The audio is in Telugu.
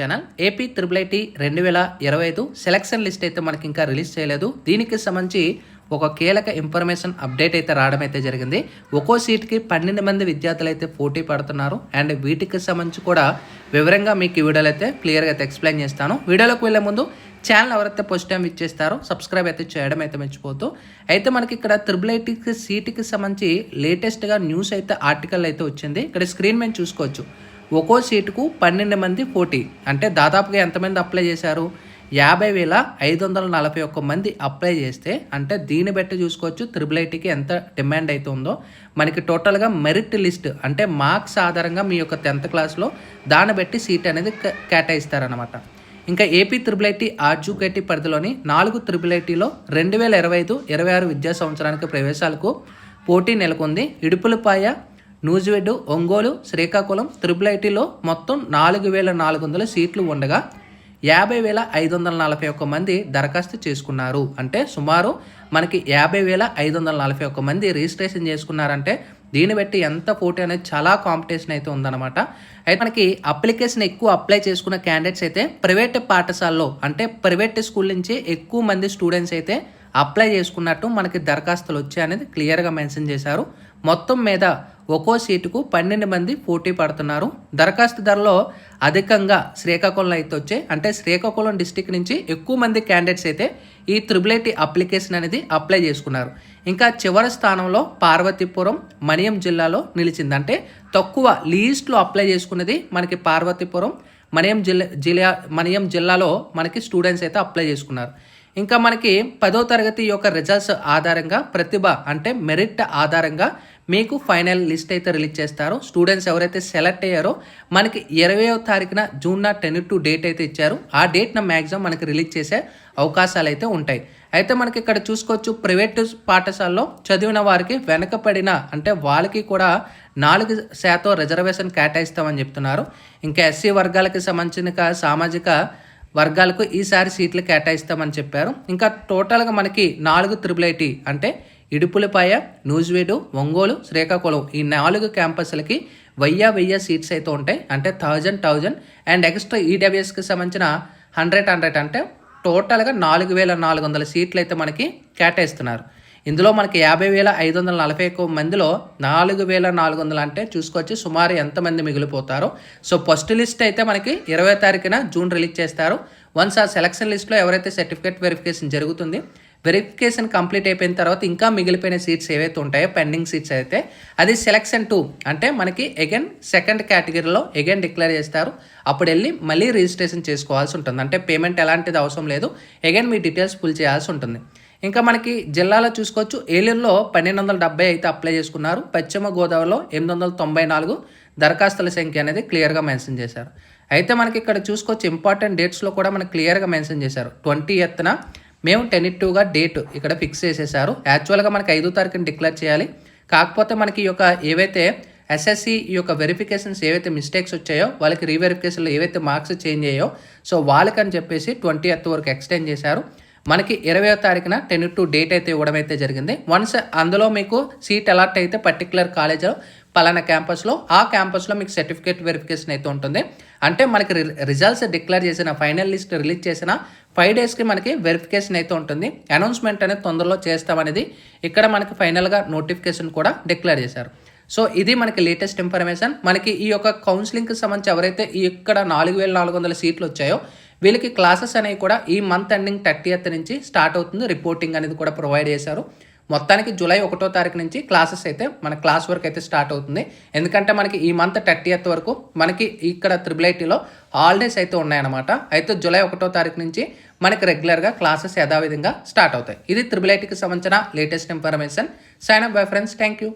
Channel AP triple IT 2025 selection list అయితే మనకి ఇంకా రిలీజ్ చేయలేదు. దీనికి సంబంధించి ఒక కీలక ఇన్ఫర్మేషన్ అప్డేట్ అయితే రావడం అయితే జరిగింది. ఒక్కో సీట్కి 12 మంది విద్యార్థులు అయితే పోటీ పడుతున్నారు. అండ్ వీటికి సంబంధించి కూడా వివరంగా మీకు ఈ వీడియోలో అయితే క్లియర్గా అయితే ఎక్స్ప్లెయిన్ చేస్తాను. వీడియోలోకి వెళ్ళే ముందు ఛానల్ ఎవరైతే ఫస్ట్ టైం ఇచ్చేస్తారో సబ్స్క్రైబ్ అయితే చేయడం అయితే మర్చిపోతూ. అయితే మనకి ఇక్కడ త్రిబుల్ ఐటీకి సీట్కి సంబంధించి లేటెస్ట్గా న్యూస్ అయితే ఆర్టికల్ అయితే వచ్చింది. ఇక్కడ స్క్రీన్ మీద చూసుకోవచ్చు. ఒక్కో సీటుకు 12 మంది పోటీ, అంటే దాదాపుగా ఎంతమంది అప్లై చేశారు? 50,541 మంది అప్లై చేస్తే, అంటే దీన్ని బట్టి చూసుకోవచ్చు త్రిబుల్ ఐటీకి ఎంత డిమాండ్ అయితే ఉందో. మనకి టోటల్గా మెరిట్ లిస్ట్ అంటే మార్క్స్ ఆధారంగా మీ యొక్క 10th క్లాస్లో దాన్ని బట్టి సీట్ అనేది కేటాయిస్తారనమాట. ఇంకా ఏపీ త్రిబుల్ ఐటీ ఆర్జుకేటీ పరిధిలోని 4 త్రిబుల్ ఐటీలో 2025-26 విద్యా సంవత్సరానికి ప్రవేశాలకు పోటీ నెలకొంది. ఇడుపులపాయ, నూజివీడు, ఒంగోలు, శ్రీకాకుళం త్రిబుల్ ఐటీలో మొత్తం 4,400 సీట్లు ఉండగా 50,541 మంది దరఖాస్తు చేసుకున్నారు. అంటే సుమారు మనకి 50,541 మంది రిజిస్ట్రేషన్ చేసుకున్నారంటే దీన్ని బట్టి ఎంత పోటీ అనేది చాలా కాంపిటీషన్ అయితే ఉందన్నమాట. అయితే మనకి అప్లికేషన్ ఎక్కువ అప్లై చేసుకున్న క్యాండిడేట్స్ అయితే ప్రైవేట్ పాఠశాలలో అంటే ప్రైవేట్ స్కూల్ నుంచి ఎక్కువ మంది స్టూడెంట్స్ అయితే అప్లై చేసుకున్నట్టు మనకి దరఖాస్తులు వచ్చాయనేది క్లియర్గా మెన్షన్ చేశారు. మొత్తం మీద ఒక్కో సీటుకు 12 మంది పోటీ పడుతున్నారు. దరఖాస్తుదారులో అధికంగా శ్రీకాకుళం అయితే వచ్చాయి. అంటే శ్రీకాకుళం డిస్టిక్ నుంచి ఎక్కువ మంది క్యాండిడేట్స్ అయితే ఈ త్రిబుల్ ఐటీ అప్లికేషన్ అనేది అప్లై చేసుకున్నారు. ఇంకా చివరి స్థానంలో పార్వతీపురం, మన్యం జిల్లాలో నిలిచింది. అంటే తక్కువ లీస్ట్లో అప్లై చేసుకున్నది మనకి పార్వతీపురం, మన్యం జిల్లాలో మనకి స్టూడెంట్స్ అయితే అప్లై చేసుకున్నారు. ఇంకా మనకి 10వ తరగతి యొక్క రిజల్ట్స్ ఆధారంగా ప్రతిభ అంటే మెరిట్ ఆధారంగా మీకు ఫైనల్ లిస్ట్ అయితే రిలీజ్ చేస్తారు. స్టూడెంట్స్ ఎవరైతే సెలెక్ట్ అయ్యారో మనకి 20వ తారీఖున జూన్ 10 డేట్ అయితే ఇచ్చారు. ఆ డేట్న మ్యాక్సిమం మనకి రిలీజ్ చేసే అవకాశాలు అయితే ఉంటాయి. అయితే మనకి ఇక్కడ చూసుకోవచ్చు ప్రైవేటు పాఠశాలలో చదివిన వారికి వెనకపడిన అంటే వాళ్ళకి కూడా 4% రిజర్వేషన్ కేటాయిస్తామని చెప్తున్నారు. ఇంకా ఎస్సీ వర్గాలకి సంబంధించిన సామాజిక వర్గాలకు ఈసారి సీట్లు కేటాయిస్తామని చెప్పారు. ఇంకా టోటల్గా మనకి 4 త్రిబుల్ ఐటీ అంటే ఇడుపులపాయ, నూజివీడు, ఒంగోలు, శ్రీకాకుళం ఈ 4 క్యాంపస్లకి 1000 సీట్స్ అయితే ఉంటాయి. అంటే 1000 అండ్ ఎక్స్ట్రా ఈడబ్ల్యూఎస్కి సంబంధించిన 100 అంటే టోటల్గా 4,400 సీట్లు అయితే మనకి కేటాయిస్తున్నారు. ఇందులో మనకి 50,541 మందిలో 4,400 అంటే చూసుకోవచ్చు సుమారు ఎంతమంది మిగిలిపోతారో. సో ఫస్ట్ లిస్ట్ అయితే మనకి 20వ తారీఖున జూన్ రిలీజ్ చేస్తారు. వన్స్ ఆ సెలక్షన్ లిస్ట్లో ఎవరైతే సర్టిఫికేట్ వెరిఫికేషన్ జరుగుతుంది, వెరిఫికేషన్ కంప్లీట్ అయిపోయిన తర్వాత ఇంకా మిగిలిపోయిన సీట్స్ ఏవైతే ఉంటాయో పెండింగ్ సీట్స్ అయితే అది సెలక్షన్ 2 అంటే మనకి అగైన్ సెకండ్ కేటగిరీలో అగైన్ డిక్లేర్ చేస్తారు. అప్పుడు వెళ్ళి మళ్ళీ రిజిస్ట్రేషన్ చేసుకోవాల్సి ఉంటుంది. అంటే పేమెంట్ ఎలాంటిది అవసరం లేదు, అగైన్ మీ డీటెయిల్స్ ఫుల్ చేయాల్సి ఉంటుంది. ఇంకా మనకి జిల్లాలో చూసుకోవచ్చు ఏలూరులో 1270 అయితే అప్లై చేసుకున్నారు. పశ్చిమ గోదావరిలో 894 దరఖాస్తుల సంఖ్య అనేది క్లియర్గా మెన్షన్ చేశారు. అయితే మనకి ఇక్కడ చూసుకోవచ్చు ఇంపార్టెంట్ డేట్స్లో కూడా మనకి క్లియర్గా మెన్షన్ చేశారు. 20th మేము 10/2గా డేట్ ఇక్కడ ఫిక్స్ చేసేసారు. యాక్చువల్గా మనకి 5వ తారీఖున డిక్లేర్ చేయాలి. కాకపోతే మనకి ఈ యొక్క ఏవైతే ఎస్ఎస్సి ఈ యొక్క వెరిఫికేషన్స్ ఏవైతే మిస్టేక్స్ వచ్చాయో వాళ్ళకి రీవెరిఫికేషన్లో ఏవైతే మార్క్స్ చేంజ్ అయ్యాయో సో వాళ్ళకని చెప్పేసి 20th వరకు ఎక్స్టెండ్ చేశారు. మనకి 20వ తారీఖున 10/2 డేట్ అయితే ఇవ్వడం అయితే జరిగింది. వన్స్ అందులో మీకు సీట్ అలాట్ అయితే పర్టికులర్ కాలేజ్లో పలానా క్యాంపస్లో ఆ క్యాంపస్లో మీకు సర్టిఫికేట్ వెరిఫికేషన్ అయితే ఉంటుంది. అంటే మనకి రిజల్ట్స్ డిక్లేర్ చేసిన ఫైనల్ లిస్ట్ రిలీజ్ చేసిన 5 డేస్కి మనకి వెరిఫికేషన్ అయితే ఉంటుంది. అనౌన్స్మెంట్ అనేది తొందరలో చేస్తామనేది ఇక్కడ మనకి ఫైనల్గా నోటిఫికేషన్ కూడా డిక్లేర్ చేశారు. సో ఇది మనకి లేటెస్ట్ ఇన్ఫర్మేషన్. మనకి ఈ యొక్క కౌన్సిలింగ్కి సంబంధించి ఎవరైతే ఇక్కడ 4,400 సీట్లు వచ్చాయో వీళ్ళకి క్లాసెస్ అనేవి కూడా ఈ మంత్ ఎండింగ్ 30th నుంచి స్టార్ట్ అవుతుంది. రిపోర్టింగ్ అనేది కూడా ప్రొవైడ్ చేశారు. మొత్తానికి జూలై 1వ తారీఖు నుంచి క్లాసెస్ అయితే మన క్లాస్ వర్క్ అయితే స్టార్ట్ అవుతుంది. ఎందుకంటే మనకి ఈ మంత్ 30th వరకు మనకి ఇక్కడ త్రిబుల్ ఐటీలో హాలిడేస్ అయితే ఉన్నాయన్నమాట. అయితే జూలై 1వ తారీఖు నుంచి మనకి రెగ్యులర్గా క్లాసెస్ యథావిధంగా స్టార్ట్ అవుతాయి. ఇది త్రిబుల్ ఐటీకి సంబంధించిన latest information. Sign up bye friends. Thank you.